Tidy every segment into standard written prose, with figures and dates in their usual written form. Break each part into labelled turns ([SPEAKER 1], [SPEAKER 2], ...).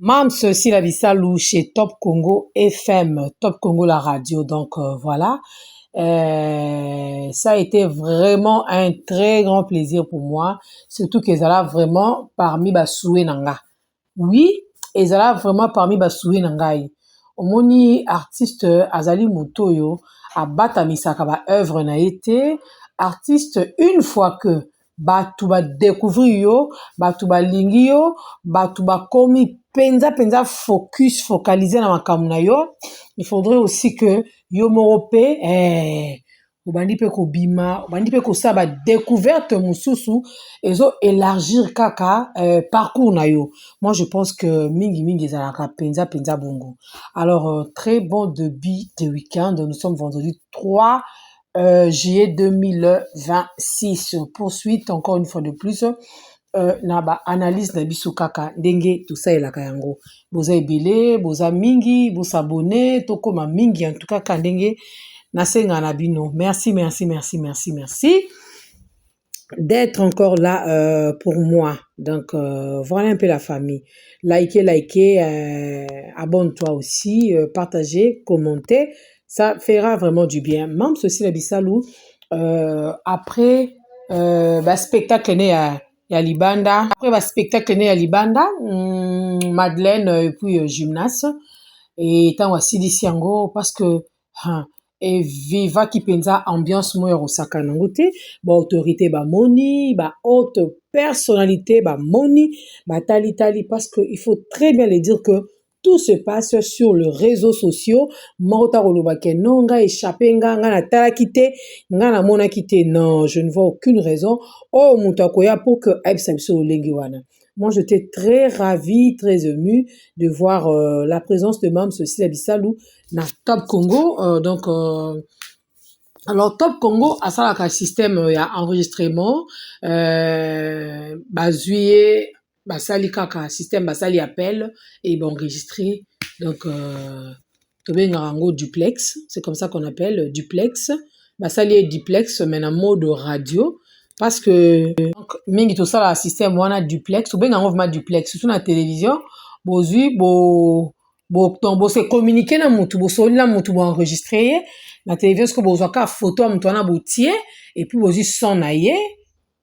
[SPEAKER 1] Mams Sylla Bissalou chez Top Congo FM, Top Congo la radio. Donc voilà. Ça a été vraiment un très grand plaisir pour moi, surtout qu'Ezala vraiment parmi Basoué Nanga. Oui, Ezala vraiment parmi Basoué Nangai. Omoni artiste Azali Mutoyo a batamisaka ba œuvre na été artiste une fois que batu ba découvrir yo, batu ba lingi yo, batu ba komi penza focalisé na makambo na yo. Il faudrait aussi que yo moko pe obandi pe kobima, obandi pe kosala ba découverte mususu ezo élargir kaka parcours na yo. Moi je pense que mingi ezalaka penza bongo. Alors très bon début de week-end. Nous sommes vendredi 3 juillet 2026. Poursuite encore une fois de plus na ba analyse na biso kaka ndenge tout ça elaka yango. Boza ebele, boza mingi, boza abonné, tokoma mingi en tout cas ka ndenge nasenga na bino. Merci d'être encore là pour moi. Donc voilà un peu la famille. Likez, abonne-toi aussi, partagez, commentez. Ça fera vraiment du bien. Même ceci la Bissalou après spectacle né à Libanda. Après spectacle né à Libanda, Madeleine et puis gymnase et tant aussi d'ici yango parce que et viva qui pensa ambiance moya osaka nangote ba autorité ba moni ba haute personnalité ba moni ba tali parce que il faut très bien le dire que tout se passe sur les réseaux sociaux. Mota koloba ke nonga échappé nga na tala kité nga na mona kité. Non, je ne vois aucune raison oh mutakoya pour que aibsa biso lengi wana. Moi, j'étais très ravie, très émue de voir la présence de Mams Sylla Bissalou na Top Congo. Alors, Top Congo a ça un système enregistrement, basé basali kaka système basali appel et enregistré. Donc, Tobengarango duplex, c'est comme ça qu'on appelle duplex. Basali est duplex, mais en mode radio. Parce que mingi tout ça la système wana duplex ou bien on duplex surtout na télévision bozui bo se communiquer na mutu bo soli na mutu bo enregistrer na télévision ce que bozwa ka photo mutu wana botie et puis bozui son na ye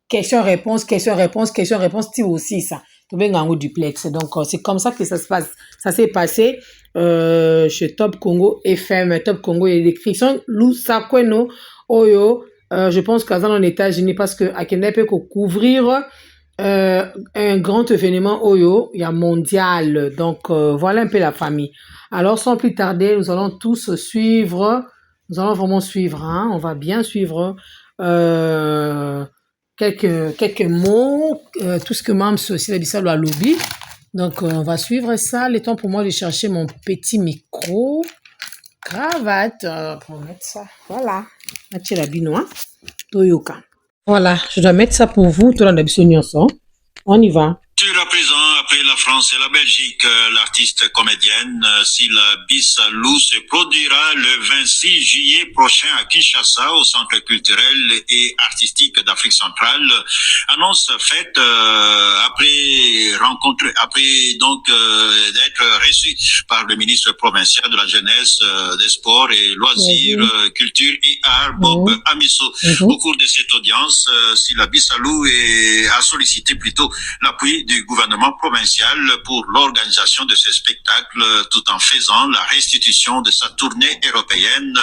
[SPEAKER 1] question réponse ti aussi ça to benga ngo duplex. Donc c'est comme ça que ça se passe, ça s'est passé chez Top Congo FM, Top Congo et l'écriction Lusa Kweno Oyo. Je pense qu'à dans les États-Unis, parce que à Kenya peut couvrir un grand événement Oyo, il y a mondial. Donc voilà un peu la famille. Alors sans plus tarder, nous allons tous suivre. Nous allons vraiment suivre. Hein, on va bien suivre quelques mots, tout ce que Mams Sylla Bissalou a lobby. Donc on va suivre ça. Le temps pour moi de chercher mon petit micro. Cravate pour mettre ça. Voilà. Toyoka. Voilà, je dois mettre ça pour vous. On y va.
[SPEAKER 2] À présent, après la France et la Belgique, l'artiste comédienne Sylla Bissalou se produira le 26 juillet prochain à Kinshasa au Centre culturel et artistique d'Afrique centrale. Annonce faite après donc d'être reçue par le ministre provincial de la jeunesse, des sports et loisirs, culture et arts, Bob Amisso. Au cours de cette audience, Sylla Bissalou a sollicité plutôt l'appui du gouvernement provincial pour l'organisation de ce spectacle tout en faisant la restitution de sa tournée européenne.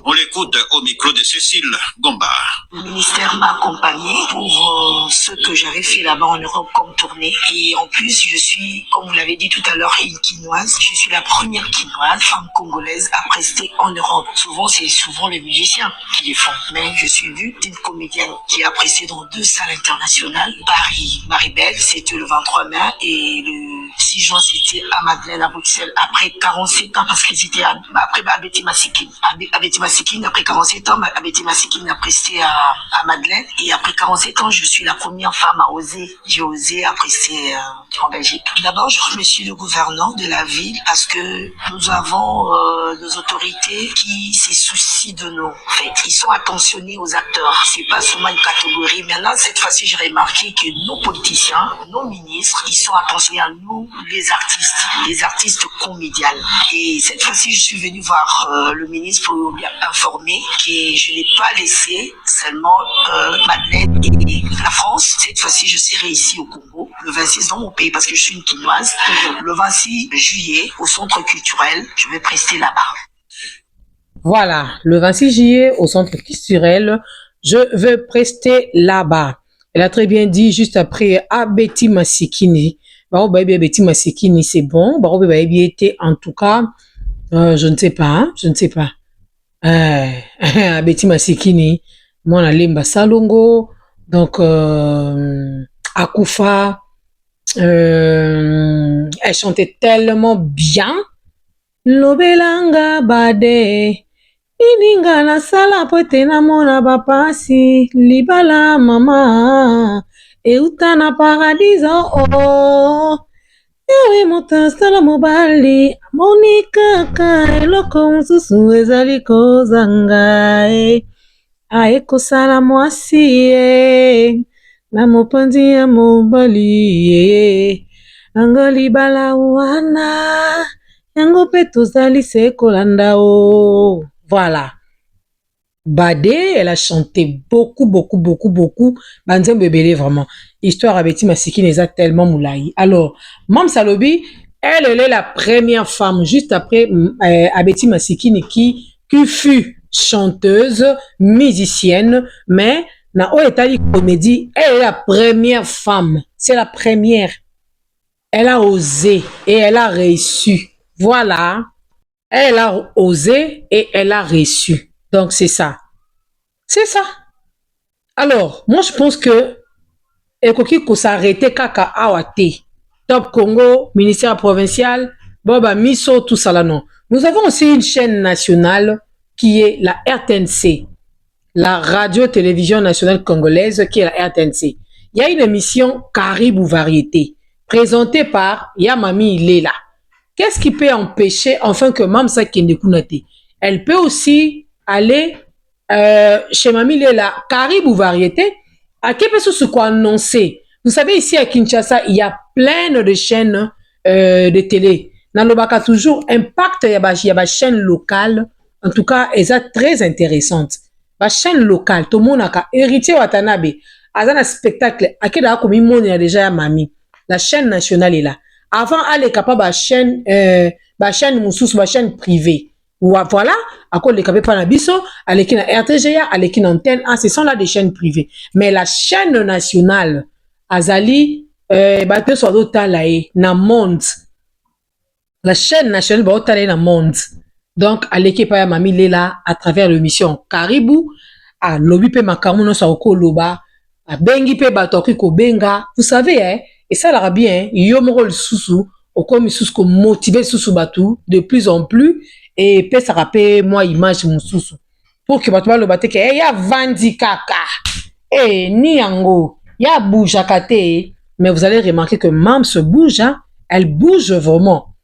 [SPEAKER 2] On l'écoute au micro de Cécile Gomba.
[SPEAKER 3] Le ministère m'a accompagné pour ce que j'avais fait là-bas en Europe comme tournée. Et en plus, je suis, comme vous l'avez dit tout à l'heure, une quinoise. Je suis la première quinoise, femme congolaise, à prester en Europe. C'est souvent les musiciens qui les font. Mais je suis vue d'une comédienne qui a pressé dans 2 salles internationales. Paris, Maribel, c'était le 23 mai et le 6 juin c'était à Madeleine à Bruxelles après 47 ans parce qu'ils étaient après Abeti Masikine. Abeti Masikine après 47 ans, Abeti Masikine a presté à Madeleine et après 47 ans je suis la première femme à oser, j'ai osé à prester en Belgique. D'abord je remercie le gouverneur de la la ville parce que nous avons nos autorités qui se soucient de nous. En fait, ils sont attentionnés aux acteurs. C'est pas seulement une catégorie. Maintenant, cette fois-ci, j'ai remarqué que nos politiciens, nos ministres, ils sont attentionnés à nous, les artistes comédiens. Et cette fois-ci, je suis venue voir le ministre pour lui informer que je n'ai pas laissé seulement Madeleine et la France. Cette fois-ci, je serai ici au Congo, le 26 dans mon pays parce que je suis une Quinoise. Le 26 juillet, au centre culturel, je vais prester là-bas.
[SPEAKER 1] Voilà, le 26 juillet, au centre culturel, je veux prester là-bas. Elle a très bien dit juste après, Abeti Masikini. Abeti Masikini, c'est bon. En tout cas, je ne sais pas, je ne sais pas. Abeti Masikini, moi, Lemba Salongo, donc, Akufa, elle chantait tellement bien. Lobelanga bade, ininga na sala pote na mona bapasi, libala mama, euta na paradiso oh. Ewe moto sala mobali, monika ka eloko mususu ezali kozanga aeko sala mwasi na mopanzi ya mobali anga libala wana yango pe tozali se kolanda o. Voilà. Badé, elle a chanté beaucoup. Banzem Bebele, vraiment. Histoire Abeti Masikini est tellement moulaï. Alors, Mam Salobi, elle est la première femme, juste après Abeti Masikini, qui fut chanteuse, musicienne, mais na Oetali Comédie, elle est la première femme. C'est la première. Elle a osé et elle a reçu. Voilà. Elle a osé et elle a reçu. Donc, c'est ça. C'est ça. Alors, moi, je pense que Ekoki ko s'arrêter kaka awate. Top Congo, ministère provincial, Boba Miso, tout ça là, non. Nous avons aussi une chaîne nationale qui est la RTNC, la Radio-Télévision Nationale Congolaise, qui est la RTNC. Il y a une émission Caribou Variété, présentée par Yamami Lela. Qu'est-ce qui peut empêcher enfin que Mamsa Kendekunate? Elle peut aussi aller chez Mami Lela, Caribou Variété, à quel point ce qu'on annoncer. Vous savez, ici à Kinshasa, il y a plein de chaînes de télé. Dans le Baka, toujours, impact, il y a des chaînes locales. En tout cas, elles sont très intéressantes. La chaîne locale, tout le monde a héritier Watanabe. À un spectacle, à quel moment il y a déjà Mami. La chaîne nationale est là. Avant, elle est capable de chaîne Moussous, ma chaîne privée. Voilà, à quoi les capable pas na biso, à l'équipe na RTGA, à l'équipe antenne, ce sont là des chaînes privées. Mais la chaîne nationale, Azali, bateau soit d'autres là, na monde. La chaîne nationale, bateau là, na monde. Donc, à l'équipe à Mami Lela, à travers l'émission Caribou, à Lobi pe Makamuno Saoko Loba, à Bengi pe Batoki ko Benga. Vous savez, hein, et ça l'a bien, Yomoro le Soussou, au comme Soussou motiver Soussou Batou de plus en plus. Et puis ça rappelle moi image mon sousou pour que tu le batte que y a vandi kaka ni yango y a bouge kate, mais vous allez remarquer que Mam se bouge, hein? Elle bouge vraiment,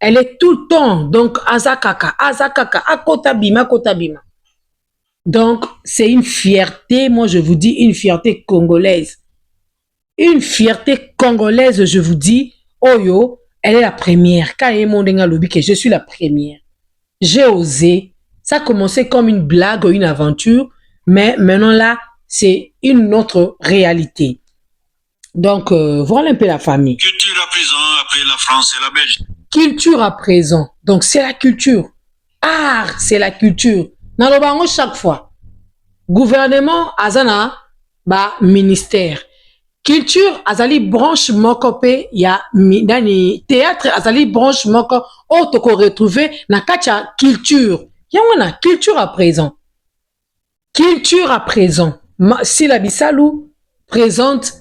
[SPEAKER 1] elle est tout le temps donc azakaka akota bima. Donc c'est une fierté, moi je vous dis une fierté congolaise, je vous dis. Oyo, elle est la première. Quand il mondenga lobi que je suis la première. J'ai osé. Ça a commencé comme une blague, une aventure, mais maintenant là, c'est une autre réalité. Donc, voilà un peu la famille.
[SPEAKER 2] Culture à présent, après la France et la Belgique.
[SPEAKER 1] Culture à présent. Donc, c'est la culture. Art, c'est la culture. Dans le bango, chaque fois. Gouvernement, azana, ministère. Culture, azali branche mokope, ya dani théâtre, azali branche moko, otoko retrouver na kacha culture. Yamana, culture à présent. Culture à présent. Si la Bissalou présente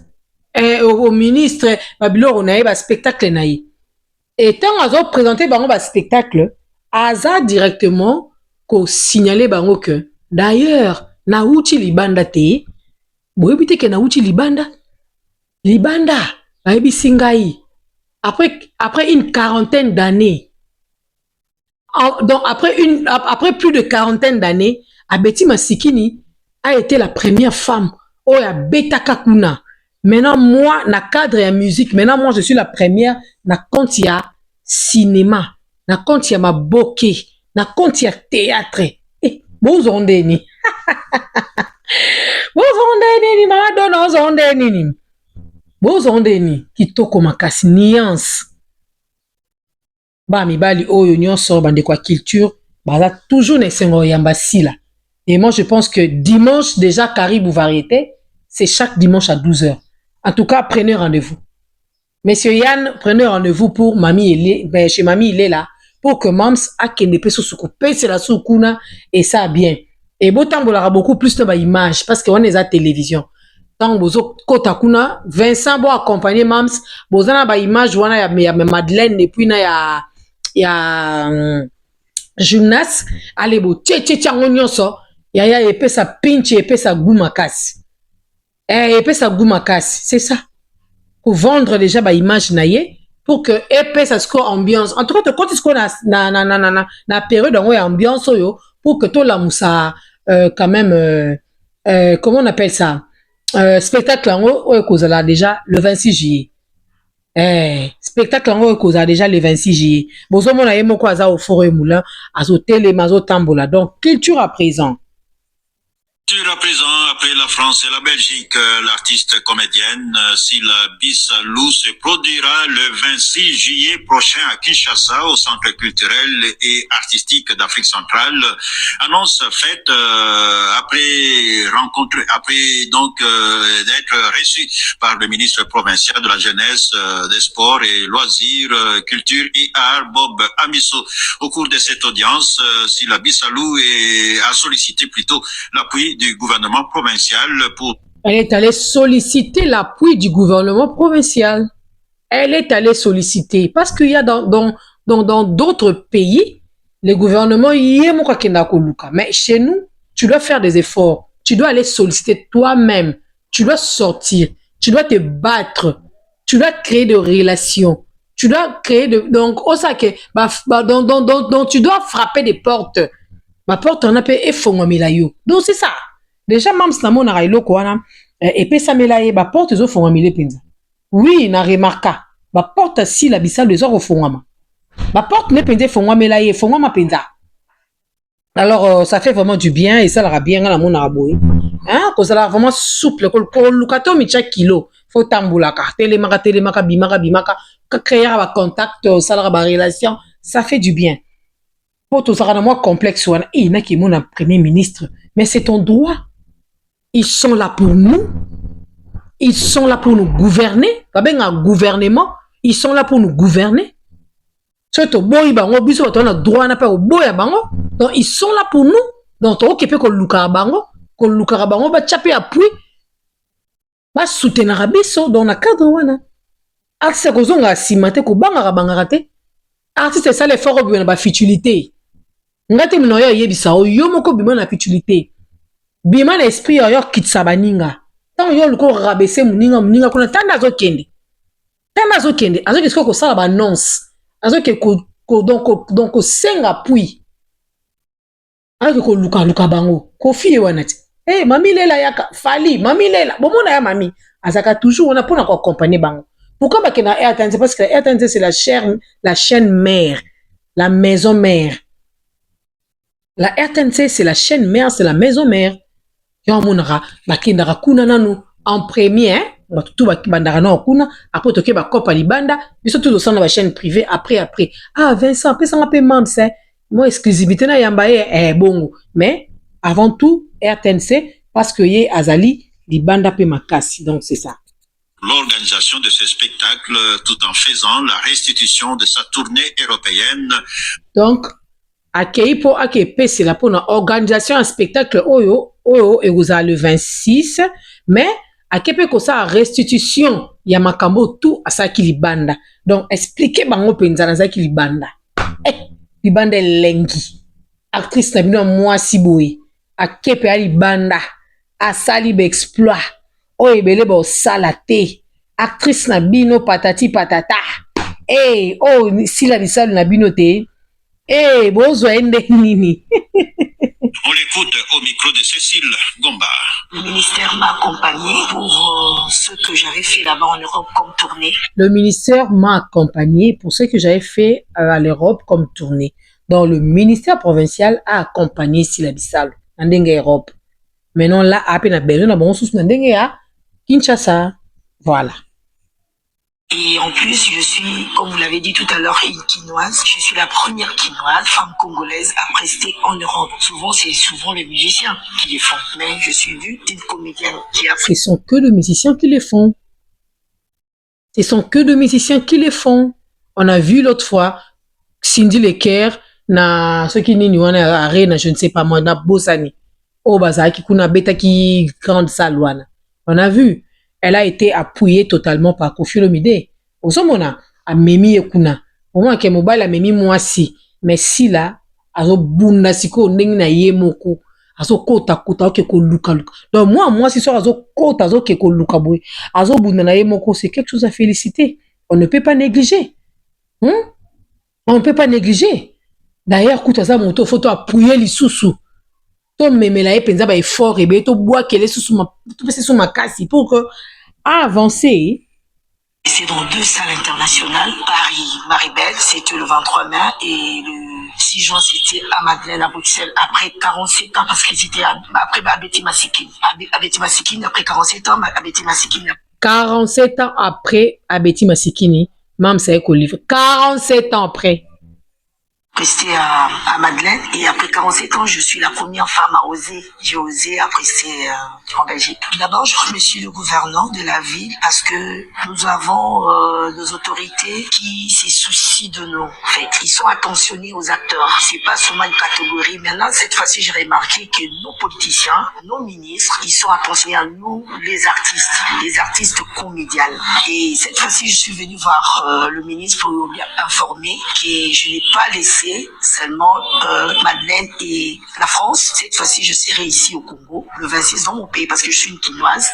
[SPEAKER 1] au ministre, Babilo, on a un spectacle naï. Et tant azo présenté bango ba spectacle, aza directement ko signaler bango que d'ailleurs na uchi libanda te, boyebite ke na uchi libanda. Libanda, bayebi singai. après une quarantaine d'années, donc après plus de quarantaine d'années, Abeti Masikini a été la première femme. Oh, ya Betaka Kuna. Maintenant, moi, na cadre et musique, maintenant, moi, je suis la première, na compte ya cinéma, na compte ya maboke, na compte ya théâtre. Eh, bozondeni. Bozondeni, mama dona ozondeni. Bozondeni, kitoko makasi, nuance. Ba mibali oyo nyonso bande kwa culture, baza toujours na esengo yamba sila. Et moi, je pense que dimanche, déjà, Caribou Variété, c'est chaque dimanche à 12h. En tout cas, prenez rendez-vous. Monsieur Yann, prenez rendez-vous pour Mamie Elé, ben, chez Mamie Elé là, pour que Mams a kende pe soukou, c'est la soukuna, et ça bien. Et beau temps, on beaucoup plus de image, parce qu'on est à la télévision. Tant bozo kota kuna, Vincent bo accompagner Mams, bozana ba image, wana ya Madeleine, et puis na ya gymnaste, allez bo, tche nyonso, yaya epé sa pinche, epé sa goumakasi. Epé sa goumakasi, c'est ça. Pour vendre déjà ba image naie, pour que epé sa score ambiance. En tout cas, quand tu score na période où ambiance yo, pour que tout la moussa quand même comment on appelle ça? Spectacle en cause déjà le 26 juillet. Spectacle en cause déjà le 26 juillet. Bozo mona yemo ko aza au Forêt Moulin, azo télé mazo tambola. Donc culture à présent.
[SPEAKER 2] À présent, après la France et la Belgique, l'artiste comédienne Sila Bissalou se produira le 26 juillet prochain à Kinshasa, au Centre culturel et artistique d'Afrique centrale. Annonce faite après donc d'être reçu par le ministre provincial de la Jeunesse, des Sports et Loisirs, Culture et Arts, Bob Amiso. Au cours de cette audience, Sila Bissalou a sollicité plutôt l'appui du gouvernement provincial pour...
[SPEAKER 1] Elle est allée solliciter l'appui du gouvernement provincial. Elle est allée solliciter. Parce qu'il y a dans d'autres pays, les gouvernements, mais chez nous, tu dois faire des efforts. Tu dois aller solliciter toi-même. Tu dois sortir. Tu dois te battre. Tu dois créer des relations. Tu dois créer de... Donc, donc tu dois frapper des portes. Ma porte on a fait effondrer. Donc c'est ça. Déjà même si on a eu quoi et puis ça me l'a ba porte zo fondre penza. Oui, na remarqué. Ba porte si la bisa les autres fondre. Ba porte ne penza fondre me la fondre ma penza. Alors ça fait vraiment du bien et ça la bien la mon araboy. Hein, que ça la vraiment souple ko lukato mi chaque kilo. Faut tamboula ka télémaka bimaka créer un contact ça la relation, ça fait du bien. Pour tout ça, moi complexe, il y en a qui mon premier ministre, mais c'est ton droit. Ils sont là pour nous. Ils sont là pour nous gouverner. Pas bien un gouvernement. Ils sont là pour nous gouverner. Surtout, boy, bango, biso, on a droit à pas au boy, bango. Donc ils sont là pour nous. Donc on peut que luka bango, ba chapé appui, ba soutenir biso dans le cadre wana. Artiste kozonga simate ko bangara te. Artiste ça l'effort au ba futilité. Ngati mnoyo yebisa yo moko bima na futilité. Bima na esprit yo kitsa baninga. Tant yo luko rabaisser muninga kuna tanda zo kende. Azo kisko ko sala ba annonce. Azo ke donc senga appui. Azo ko luka bango. Ko fie wana ti. Eh mami lela yaka fali, mami lela. Bomona ya mami. Azaka toujours on a pour accompagner bango. Pourquoi ba kena RTNC parce que la RTNC c'est la chaîne mère, la maison mère. La RTNC, c'est la chaîne mère, c'est la maison mère. Yamonara, bakindara kuna nanu en premier, tout bandara na kuna, après toke ba kopa libanda, biso tout au la chaîne privée après. Ah Vincent, après ça m'appelle mam c'est moi exclusivité na yambaye bongo. Mais avant tout RTNC parce que yé azali libanda pe makasi. Donc c'est ça.
[SPEAKER 2] L'organisation de ce spectacle tout en faisant la restitution de sa tournée européenne.
[SPEAKER 1] Donc accueilli pour accueillir c'est là pour une organisation un spectacle oyo et vous avez le 26 mais accueillir que ça restitution ya makambo tout à ça qui libanda donc expliquer bango penza na ça qui libanda libanda lengi actrice na bino moi siboui akepe ali banda asali be exploit oyo ebele ba salate actrice na bino patati patata Eh, oh, sila bisalo na binote. Eh, bozo ende nini.
[SPEAKER 2] On l'écoute au micro de Cécile Gomba.
[SPEAKER 3] Le ministère m'a accompagné pour ce que j'avais fait là-bas en Europe comme tournée.
[SPEAKER 1] Le ministère m'a accompagné pour ce que j'avais fait à l'Europe comme tournée. Donc, le ministère provincial a accompagné Sila Bissalo dans l'Europe. Maintenant, là, à peine à besoin de bon sous dans Kinshasa. Voilà.
[SPEAKER 3] Et en plus, je suis, comme vous l'avez dit tout à l'heure, une quinoise. Je suis la première quinoise, femme congolaise, à prester en Europe. Souvent, c'est souvent les musiciens qui les font. Mais je suis vue d'une comédienne qui a...
[SPEAKER 1] Ce sont que les musiciens qui les font. Ce sont que des musiciens qui les font. On a vu l'autre fois Cindy Leker na ceux qui n'y wana arena, je ne sais pas moi, na Bosani. Oh bazaki kuna beta qui grande salouane. On a vu. Elle a été appuyée totalement par Koffi Olomide. Osomona a memi ekuna. Au moins que mobile a memi moi si. Mais si là, azo bunda siko ndenge na ye moko. Azo kota oke ko luka. Donc moi si so azo kota azo ke ko luka boy. Azo bunda na ye moko, c'est quelque chose à féliciter. On ne peut pas négliger. On ne peut pas négliger. D'ailleurs, kutaza moto faut appuyer les sous-sous. To memela ye penza ba effort et to bois qu'elle est sous ma casse pour que avancer.
[SPEAKER 3] C'est dans 2 salles internationales, Paris, Maribel, c'était le 23 mai, et le 6 juin, c'était à Madeleine, à Bruxelles, après 47 ans, parce qu'ils étaient après Abeti Masikini. Abeti Masikini, après 47 ans, Abeti Masikini.
[SPEAKER 1] 47 ans après Abeti Masikini, Mam Saeko livre. 47 ans après.
[SPEAKER 3] Resté à Madeleine, et après 47 ans, je suis la première femme à oser. J'ai osé à rester en Belgique. D'abord, je remercie le gouverneur de la ville parce que nous avons nos autorités qui se soucient de nous. En fait, ils sont attentionnés aux acteurs. C'est pas seulement une catégorie. Maintenant, cette fois-ci, j'ai remarqué que nos politiciens, nos ministres, ils sont attentionnés à nous, les artistes comédiens. Et cette fois-ci, je suis venue voir le ministre pour lui informer que je n'ai pas laissé seulement Madeleine et la France. Cette fois-ci, je serai ici au Congo, le 26 dans mon pays, parce que je suis une quinoise.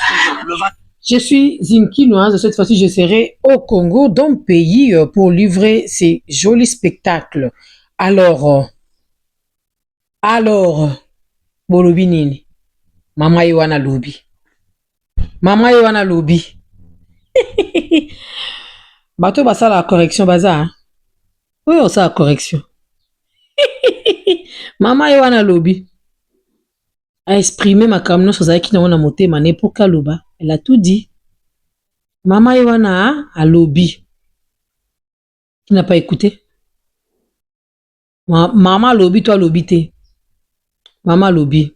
[SPEAKER 1] Je suis une quinoise, cette fois-ci, je serai au Congo, dans mon pays, pour livrer ces jolis spectacles. Alors, Bolobi nini? Mama Yohana Lobi. Mama Yohana Lobi. Bato basa la correction baza. Hein? Oui, on sa la correction. Mama Yohana Lobi a exprimé ma kamno sur qui n'a monté ma n'importe loba. Elle a tout dit. Mama Yohana a Lobi. Qui n'a pas écouté? Maman Lobi, toi Lobi t'es. Maman Lobi.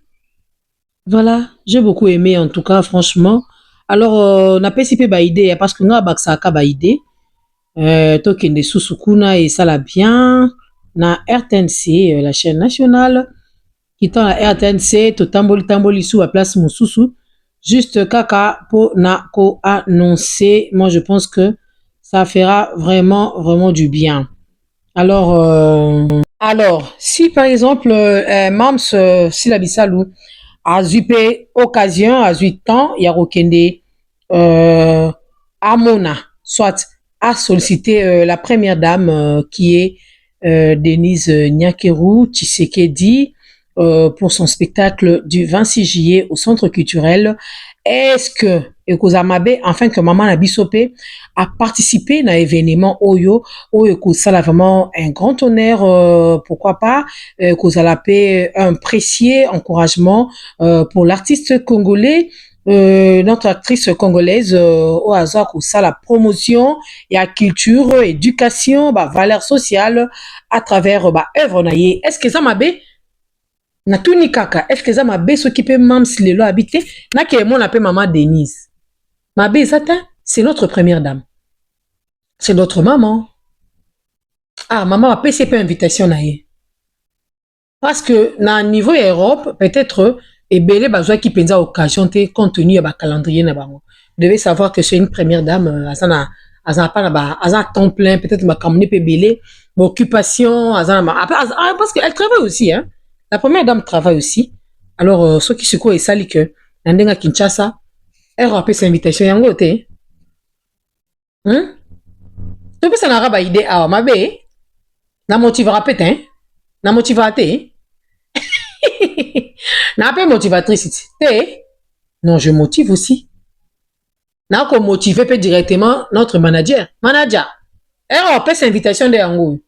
[SPEAKER 1] Voilà, j'ai beaucoup aimé en tout cas, franchement. Alors, on a pas si peu idée parce que nous avons ba idée. Token de Susukuna et ça l'a bien. Na RTNC, la chaîne nationale, qui tend la RTNC, to tamboli sous à place Moussousou, juste kaka pour na ko annoncer. Moi, je pense que ça fera vraiment du bien. Alors, si par exemple, Mams Sila Bissalo a eu occasion, a eu temps, il y a Rokende, Amona, soit a sollicité la première dame qui est Denise Nyakeru Tshisekedi pour son spectacle du 26 juillet au Centre culturel. Est-ce que Ekozamabe, enfin que Maman Nabisopé, a participé à l'événement Oyo, Ekozala vraiment un grand honneur, pourquoi pas, Ekozalape un précieux encouragement pour l'artiste congolais, notre actrice congolaise au hasard pour ça la promotion et la culture, éducation, valeur sociale à travers œuvre naie. Est-ce que ça m'a bé na tuni kaka est-ce que ça m'a bé s'occuper même si le habité na que mon appelle maman Denise ma bé c'est notre première dame, c'est notre maman. Ah maman a payé pas invitation naie parce que na niveau Europe peut-être et belé besoin qui pensa occasion te compte tenu à calendrier na bango. Vous devez savoir que c'est une première dame azana pas là azana temps plein peut-être ma camné pe belé occupation azana parce qu'elle travaille aussi hein. La première dame travaille aussi. Alors ceux qui se quoi et sali que nandenga Kinshasa elle rappelle cette invitation yango te. Hein? Tu peux s'en avoir idée à ma bé. Na motivera peut-être. Na motivera te. Na pas motivatrice. Te. Non, je motive aussi. Na ko motiver peut directement notre manager. Manager. On peut invitation de Yango.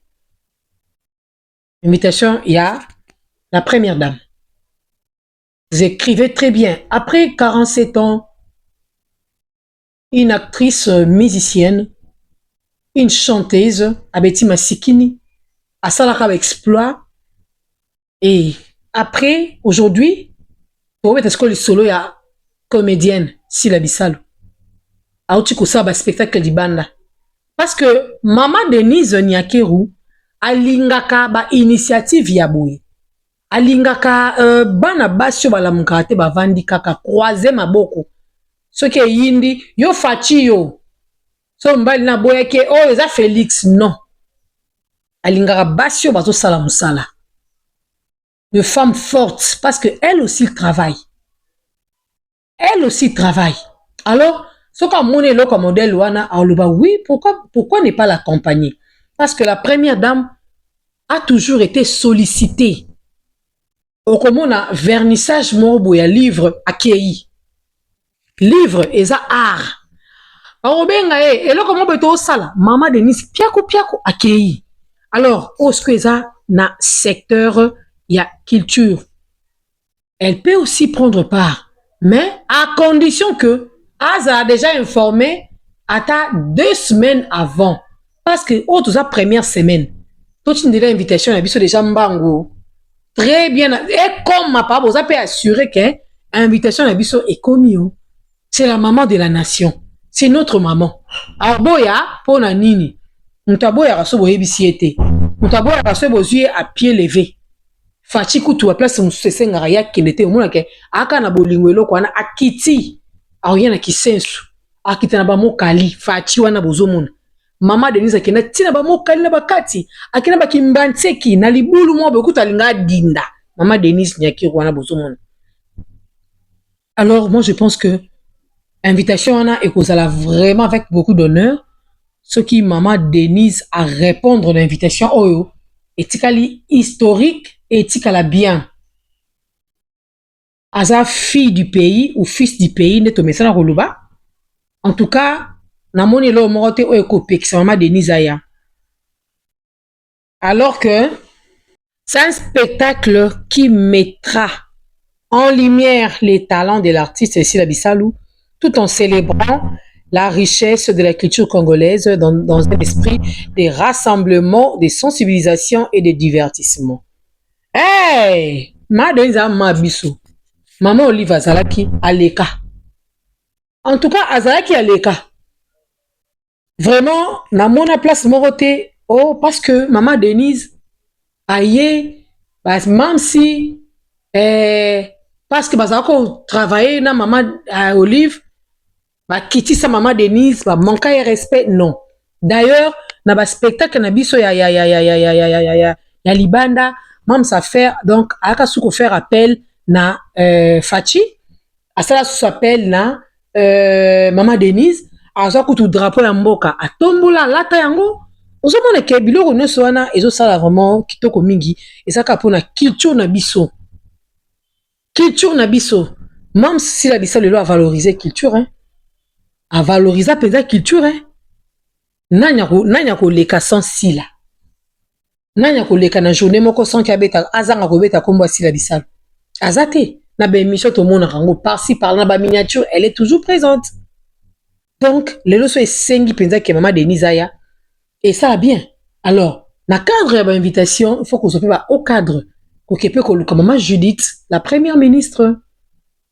[SPEAKER 1] Invitation, il y a la première dame. Vous écrivez très bien. Après 47 ans, une actrice musicienne, une chanteuse, Abeti Masikini, à Salaka exploit. Et après, aujourd'hui, pour mettre ce que le solo, il y a comédienne, Sila Bissalo. Aouti Koussa, spectacle di banda. Parce que Maman Denise Nyakeru, alingaka ba initiative ya boye. Alingaka bana basio balamukate bavandi kaka croiser maboko. Ce qui est yindi, yo fachi yo. So mbali na boye ke oh eza Félix non. Alingaka basio bazo sala musala. De femme forte parce que elle aussi travaille. Elle aussi travaille. Alors, ce qu'on monnaie là comme modèle wana oui, pourquoi ne pas l'accompagner? Parce que la première dame a toujours été sollicitée. Au comme on a vernissage morbo ya livre accueilli. Livre eza art. Arobenga et là comment beto sala Maman Denise piako accueilli. Alors, est-ce que ça na secteur ya culture? Elle peut aussi prendre part, mais à condition que Aza a déjà informé à ta 2 semaines avant. Parce que autre sa première semaine, toute une invitation à biso déjà mbango. Très bien. Et comme ma papa, vous avez assuré que l'invitation à biso est commis. C'est la maman de la nation. C'est notre maman. Alors, boya, pour na nini. Mutaboya raso boye bisiete. Mutaboya raso boye à pied levé. Fachi kutu a place musesenga ya kinete omona ke aka na bolingo eloko wana akiti. Aoya na kisensu. Akita na ba mokali, fachi wana bozomona. Mama Denise akina tina ba mokali na bakati. Akina ba kimbantseki na libulu mo bekuta linga dinda. Mama Denise Nyakeru wana bozomona. Alors moi je pense que invitation wana ekozala vraiment avec beaucoup d'honneur. Ce qui Maman Denise à répondre à l'invitation oyo etikali historique et etikala bien. Aza fille du pays ou fils du pays neto mesana koloba. En tout cas, namoni lo morote oyo kopekisa Maman Denise aya. Alors que c'est un spectacle qui mettra en lumière les talents de l'artiste Sila Bissalo tout en célébrant la richesse de la culture congolaise dans un esprit de rassemblement, de sensibilisation et de divertissement. Hey! Madenza Mabiso. Maman Olive Azalaki Aleka. En tout cas, Azalaki Aleka. Vraiment, na mona place morote. Oh, parce que Maman Denise aye, même si parce que bazako travailler na Maman Olive, ba kiti sa Maman Denise, ba manka de respect, non. D'ailleurs, na ba spectacle na biso ya libanda, même ça fait donc aka suko faire appel na Fachi, à ça s'appelle na Maman Denise, a ça kutu drapeau ya mboka, a tombola lata yango. Ozomona ke biloko nyonso wana ezosala vraiment kitoko mingi, ezaka pona culture na biso. Culture na biso. Même si la Bissalo a valorisé culture, hein. A valoriser la culture, hein. Nanya ko leka sans sila. Nanya ko leka na journée moko sans kabeta azanga ko beta kombo Sila Bissalo. Azate na ba émission to mona rango par-ci par-là ba miniature, elle est toujours présente. Donc les loso esengi penza ke Maman Denise aya et ça a bien. Alors, na cadre ya ba invitation, il faut qu'on se fait au cadre. Ko kepe ko luka Maman Judith, la première ministre.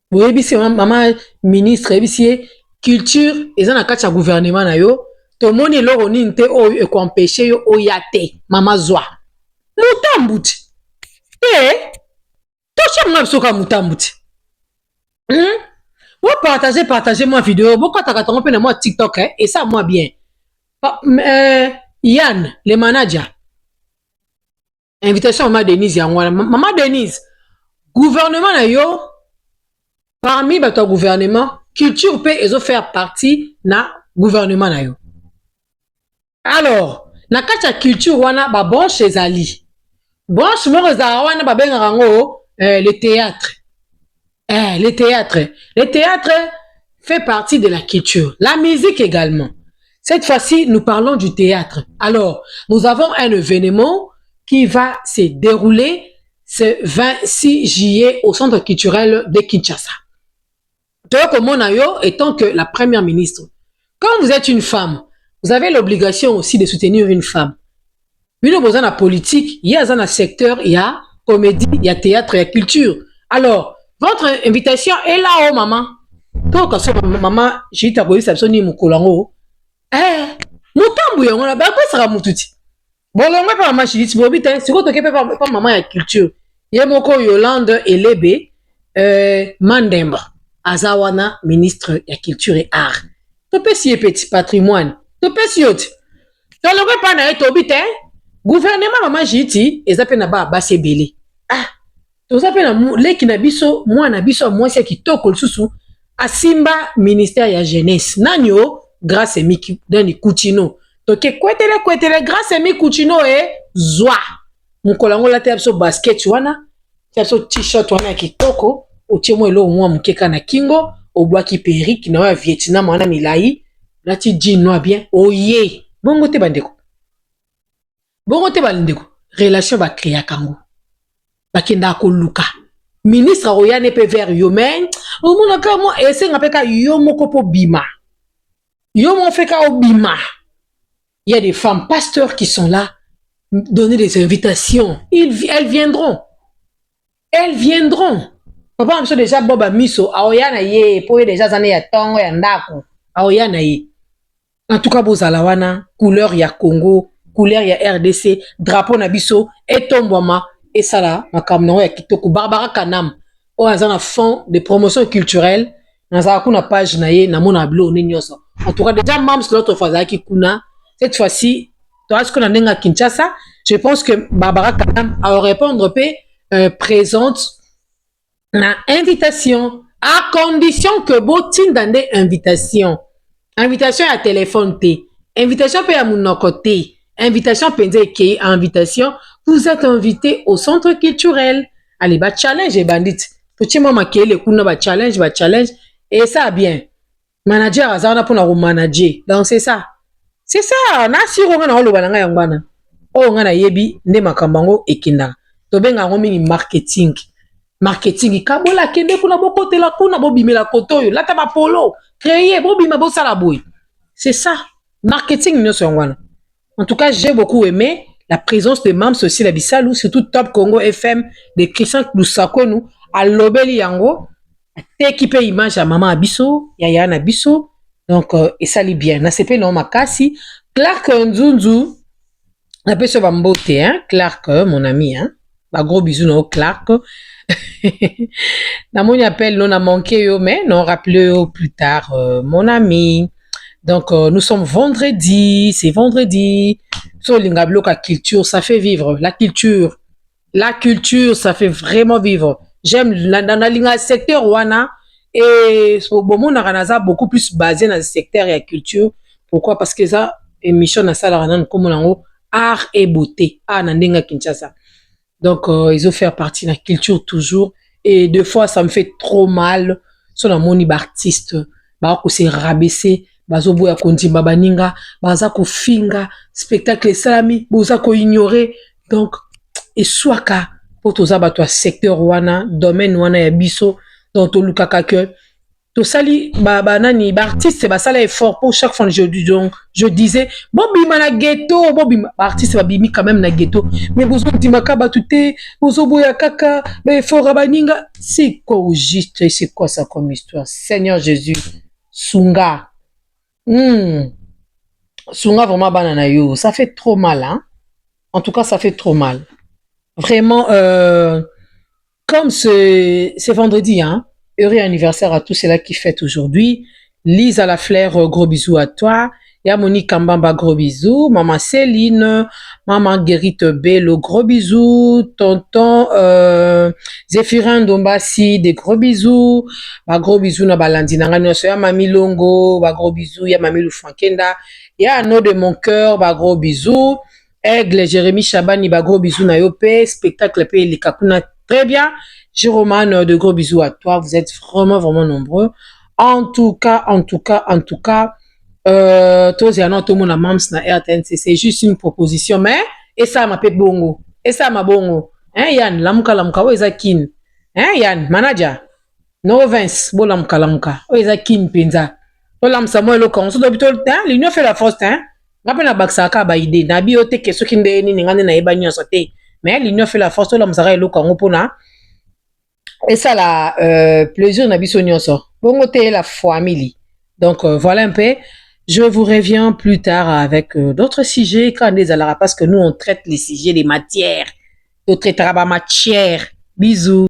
[SPEAKER 1] Vous ebisi Maman ministre ebisi culture eza na kati ya gouvernement na yo. To moni loro ninte o e ko empêcher yo oyate Mama Zwa. Mutambuti. To chama bisoka mutambuti. Vous partagez moi vidéo, beaucoup t'as pe na moi TikTok hein, et ça moi bien. Yann, le manager. Invitation à Maman Denise Yangwana. Maman Denise, gouvernement na yo, parmi ton gouvernement, culture peut faire partie na gouvernement na yo. Alors, na kati ya culture wana ba branche ezali. Branche moko ezala wana ba bengaka ngo le théâtre. Le théâtre. Le théâtre fait partie de la culture. La musique également. Cette fois-ci, nous parlons du théâtre. Alors, nous avons un événement qui va se dérouler ce 26 juillet au Centre culturel de Kinshasa. Toko Monayo étant que la première ministre. Quand vous êtes une femme, vous avez l'obligation aussi de soutenir une femme. Bino boza na politique, il y a un secteur, il y a comédie, il y a théâtre, il y a culture. Alors, votre invitation est là, oh maman. Toko so maman, j'ai ta boyi sabsoni mukolango. Mutambu yango na ba sera mututi. Bolongwe pa maman chiti bobita, siko toke pa maman ya culture. Ye moko Yolande Elebe Mandemba azawana ministre ya culture et art. Topesi petit patrimoine. Topesi yote. Tolongwe pa na etobita, gouvernement maman chiti ezape na ba basebele. Toza pe na leki na biso mwana biso mwasi kitoko lisusu asimba ministère ya jeunesse. Nanyo grâce Miki Dani Coutinho. Toke kwetele grâce Miki Coutinho zwa. Mukolango la te so basket wana, te so t-shirt wana kitoko, otie mo elo mwa mukeka na kingo, obwaki perruque na wa Vietnam wana milai, lati jean noir bien. Oye, bongo te bandeko. Bongo te bandeko. Relation ba créa kango. Bakenda koluka. Ministre Royane pe vers yo men, omona ka mo esenga peka yo moko po bima. Yo mon fait ka obima. Il y a des femmes pasteurs qui sont là, donner des invitations. Elles viendront. Elles viendront. Papa amso déjà boba miso aoyana ye po déjà zane ya tongo ya ndako. Aoyana ye. En tout cas bozala wana couleur ya Congo, couleur ya RDC, drapeau na biso etombwama et ça là makamno ya kitoko Barbara Kanam. O azana fond de promotion culturelle. Nazala kuna page na ye na mona blo ni nyoso. En tout cas déjà membres de l'autre phase qui kuna cette fois-ci toi ce qu'on a à Kinshasa, je pense que Barbara Kanam a répondre présente na invitation à condition que botin dans des invitations. Invitation à téléphone T, invitation à mon côté, invitation penze invitation, vous êtes invité au centre culturel. Allez ba challenge et bandit. Petit maman kele kuna ba challenge et ça bien. Manager azana pour na manager. Donc c'est ça. C'est ça, na siro nga na oloba na nga yangwana. O nga na yebi nde makambango ekinda. To benga ngo mingi marketing. Marketing kabola kende kuna bokotela kuna bobimela kotoyo, lata ba polo, créer bobima bo sala boy. C'est ça, marketing nyo yangwana. En tout cas, j'ai beaucoup aimé la présence de membres aussi la Bissalou, surtout Top Congo FM de Christian Lusako nous à Lobeli yango, équipé image à maman Abisso, Yaya na Bisso. Donc, et ça lit bien. Na sepe non makasi. Clark Nzunzu. Na pe se va mbote, hein. Clark, mon ami, hein. Ba gros bisous, non, Clark. Na mon appel, non, a manqué, yo, mais non, rappelez-le plus tard, mon ami. Donc, nous sommes vendredi. C'est vendredi. So, l'ingabloka culture, ça fait vivre. La culture, ça fait vraiment vivre. J'aime, dans la linga secteur, wana. Et au moment où on a beaucoup plus basé dans le secteur et la culture. Pourquoi? Parce que ça, émission na sala comme on art et beauté. Nandinga Kinshasa. Donc, ils ont fait partie de la culture toujours. Et des fois, ça me fait trop mal. Sur la moni artiste, bah, qu'on s'est rabaissé, bazo boya kondi babaninga, baza ko finga, spectacle salami, boza ko ignorer. Donc, et soit ka, pour tous abattoirs secteur wana, domaine wana ya biso, donc to lukaka que to sali nani artiste ba sala effort pour chaque fois donc je disais bon bima na ghetto bon bima artiste ba bimi quand même na ghetto mais bozo dimaka batute bozo boya kaka ba effort baninga c'est quoi au juste c'est quoi ça comme histoire Seigneur Jésus sunga sunga vraiment banana yo ça fait trop mal hein en tout cas ça fait trop mal vraiment comme c'est vendredi, hein. Heureux anniversaire à tous ceux-là qui fêtent aujourd'hui. Lise à la Flair, gros bisous à toi. Ya Monique Kambamba, gros bisous. Maman Céline, maman Guérite Bello, gros bisous. Tonton Zéphirin Dombassi, des gros bisous. Ba gros bisous na balandi na ngano ya Mami Longo, ba gros bisous ya Mami Lufankenda. Ya Anneau de mon cœur, ba gros bisous. Aigle Jérémy Chabani, ba gros bisous na yopé. Spectacle pe les kakuna très bien. Jérôme, de gros bisous à toi. Vous êtes vraiment, vraiment nombreux. En tout cas, tous et tout le monde a mams na RTNC, c'est juste une proposition, mais et ça m'a fait bongo, et ça m'a bongo. Hein, Yann, lamuka, où est kin? Hein, Yann, manager? No Vince, bo lamuka, où est kin penza? To lam Samuel Okon, so dobito, hein, l'union fait la force, hein? Ngapena baksaka ba idée, na biote ke so kinde ni ngane na eba nyo sote. Mais l'union fait la force, to lam Samuel Okon opona. Et ça la plaisir na biso nyonso. Bongo te la famille. Donc voilà un peu. Je vous reviens plus tard avec d'autres sujets quand les alara parce que nous on traite les sujets des matières. On traitera pas matière. Bisous.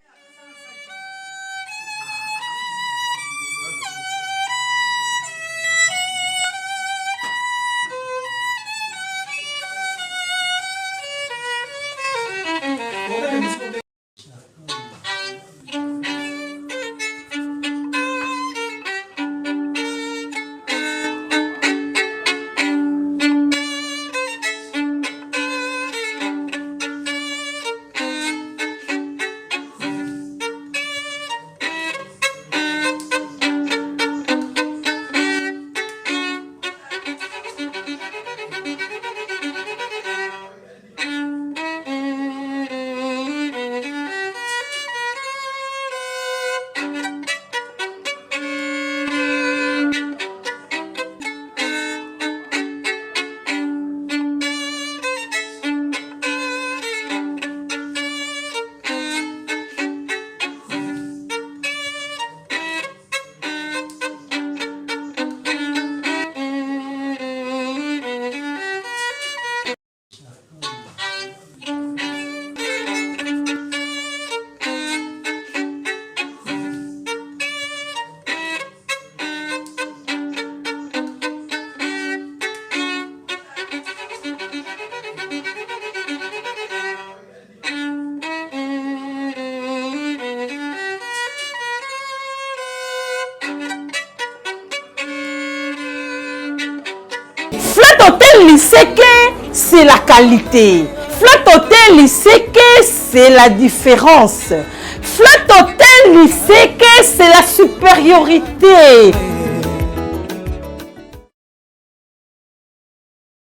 [SPEAKER 4] Flat Hotel Liseke, c'est la qualité. Flat Hotel Liseke, c'est la différence. Flat Hotel Liseke, c'est la supériorité.